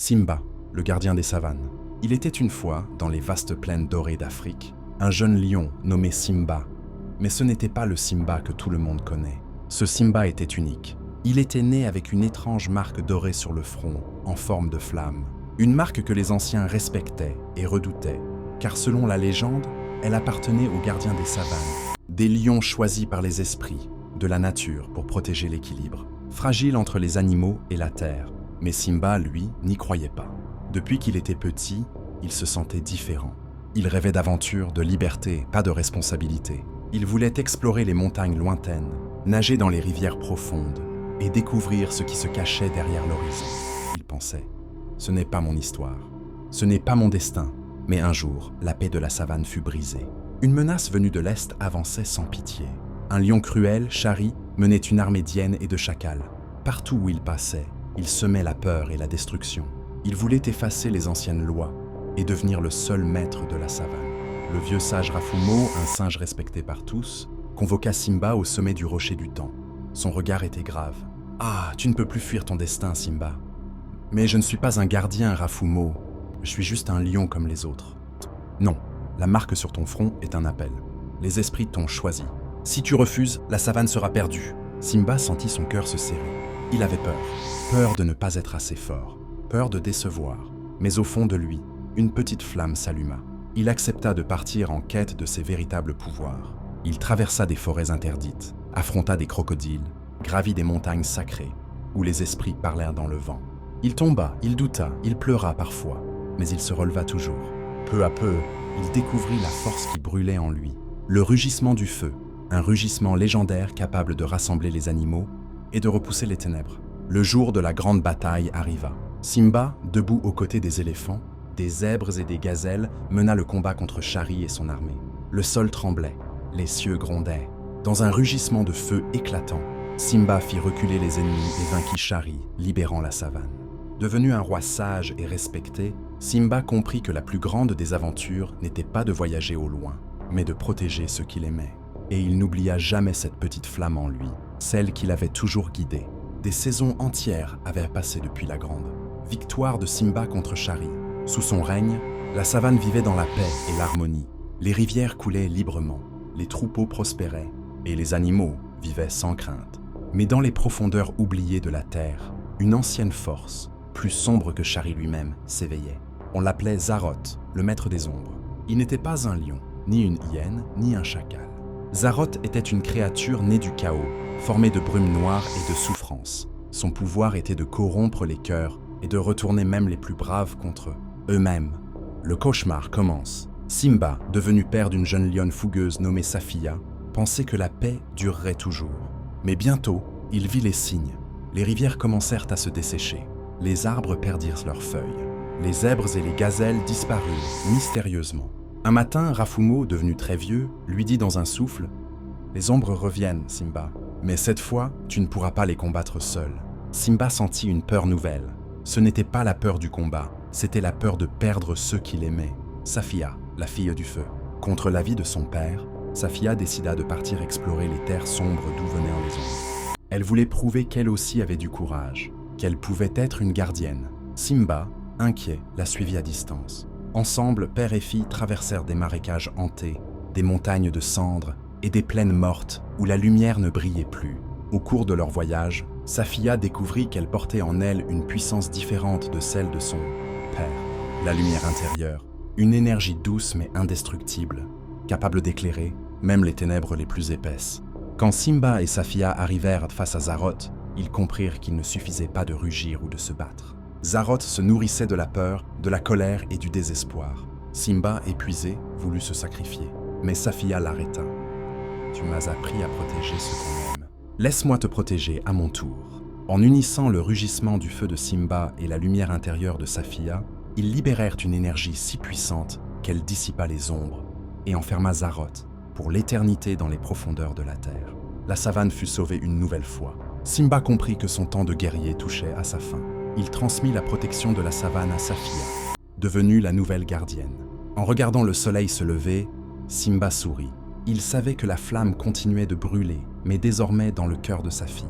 Simba, le gardien des savanes. Il était une fois, dans les vastes plaines dorées d'Afrique, un jeune lion nommé Simba. Mais ce n'était pas le Simba que tout le monde connaît. Ce Simba était unique. Il était né avec une étrange marque dorée sur le front, en forme de flamme. Une marque que les anciens respectaient et redoutaient, car selon la légende, elle appartenait aux gardiens des savanes, des lions choisis par les esprits, de la nature pour protéger l'équilibre, fragile entre les animaux et la terre. Mais Simba, lui, n'y croyait pas. Depuis qu'il était petit, il se sentait différent. Il rêvait d'aventure, de liberté, pas de responsabilité. Il voulait explorer les montagnes lointaines, nager dans les rivières profondes et découvrir ce qui se cachait derrière l'horizon. Il pensait, ce n'est pas mon histoire, ce n'est pas mon destin. Mais un jour, la paix de la savane fut brisée. Une menace venue de l'Est avançait sans pitié. Un lion cruel, Chari, menait une armée d'hyènes et de chacals. Partout où il passait, il semait la peur et la destruction. Il voulait effacer les anciennes lois et devenir le seul maître de la savane. Le vieux sage Rafumo, un singe respecté par tous, convoqua Simba au sommet du rocher du temps. Son regard était grave. « Ah, tu ne peux plus fuir ton destin, Simba. »« Mais je ne suis pas un gardien, Rafumo. Je suis juste un lion comme les autres. »« Non, la marque sur ton front est un appel. Les esprits t'ont choisi. Si tu refuses, la savane sera perdue. » Simba sentit son cœur se serrer. Il avait peur. Peur de ne pas être assez fort. Peur de décevoir. Mais au fond de lui, une petite flamme s'alluma. Il accepta de partir en quête de ses véritables pouvoirs. Il traversa des forêts interdites, affronta des crocodiles, gravit des montagnes sacrées, où les esprits parlèrent dans le vent. Il tomba, il douta, il pleura parfois, mais il se releva toujours. Peu à peu, il découvrit la force qui brûlait en lui. Le rugissement du feu, un rugissement légendaire capable de rassembler les animaux et de repousser les ténèbres. Le jour de la grande bataille arriva. Simba, debout aux côtés des éléphants, des zèbres et des gazelles, mena le combat contre Chari et son armée. Le sol tremblait, les cieux grondaient. Dans un rugissement de feu éclatant, Simba fit reculer les ennemis et vainquit Chari, libérant la savane. Devenu un roi sage et respecté, Simba comprit que la plus grande des aventures n'était pas de voyager au loin, mais de protéger ceux qu'il aimait. Et il n'oublia jamais cette petite flamme en lui, celle qui l'avait toujours guidé. Des saisons entières avaient passé depuis la grande. Victoire de Simba contre Chari. Sous son règne, la savane vivait dans la paix et l'harmonie. Les rivières coulaient librement, les troupeaux prospéraient, et les animaux vivaient sans crainte. Mais dans les profondeurs oubliées de la terre, une ancienne force, plus sombre que Chari lui-même, s'éveillait. On l'appelait Zaroth, le maître des ombres. Il n'était pas un lion, ni une hyène, ni un chacal. Zaroth était une créature née du chaos, formée de brume noire et de souffrance. Son pouvoir était de corrompre les cœurs et de retourner même les plus braves contre eux-mêmes. Le cauchemar commence. Simba, devenu père d'une jeune lionne fougueuse nommée Safia, pensait que la paix durerait toujours. Mais bientôt, il vit les signes. Les rivières commencèrent à se dessécher. Les arbres perdirent leurs feuilles. Les zèbres et les gazelles disparurent mystérieusement. Un matin, Rafumo, devenu très vieux, lui dit dans un souffle « Les ombres reviennent, Simba, mais cette fois, tu ne pourras pas les combattre seul. » Simba sentit une peur nouvelle. Ce n'était pas la peur du combat, c'était la peur de perdre ceux qu'il aimait. Safia, la fille du feu. Contre l'avis de son père, Safia décida de partir explorer les terres sombres d'où venaient les ombres. Elle voulait prouver qu'elle aussi avait du courage, qu'elle pouvait être une gardienne. Simba, inquiet, la suivit à distance. Ensemble, père et fille traversèrent des marécages hantés, des montagnes de cendres et des plaines mortes où la lumière ne brillait plus. Au cours de leur voyage, Safia découvrit qu'elle portait en elle une puissance différente de celle de son père. La lumière intérieure, une énergie douce mais indestructible, capable d'éclairer même les ténèbres les plus épaisses. Quand Simba et Safia arrivèrent face à Zaroth, ils comprirent qu'il ne suffisait pas de rugir ou de se battre. Zaroth se nourrissait de la peur, de la colère et du désespoir. Simba, épuisé, voulut se sacrifier, mais Safia l'arrêta. « Tu m'as appris à protéger ce qu'on aime. Laisse-moi te protéger à mon tour. » En unissant le rugissement du feu de Simba et la lumière intérieure de Safia, ils libérèrent une énergie si puissante qu'elle dissipa les ombres et enferma Zaroth pour l'éternité dans les profondeurs de la terre. La savane fut sauvée une nouvelle fois. Simba comprit que son temps de guerrier touchait à sa fin. Il transmit la protection de la savane à Safia, devenue la nouvelle gardienne. En regardant le soleil se lever, Simba sourit. Il savait que la flamme continuait de brûler, mais désormais dans le cœur de sa fille.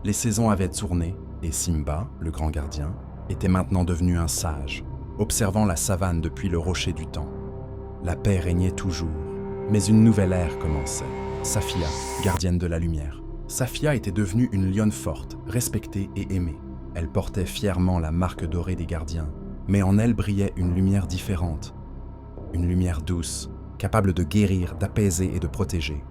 Les saisons avaient tourné, et Simba, le grand gardien, était maintenant devenu un sage, observant la savane depuis le rocher du temps. La paix régnait toujours, mais une nouvelle ère commençait. Safia, gardienne de la lumière. Safia était devenue une lionne forte, respectée et aimée. Elle portait fièrement la marque dorée des gardiens, mais en elle brillait une lumière différente. Une lumière douce, capable de guérir, d'apaiser et de protéger.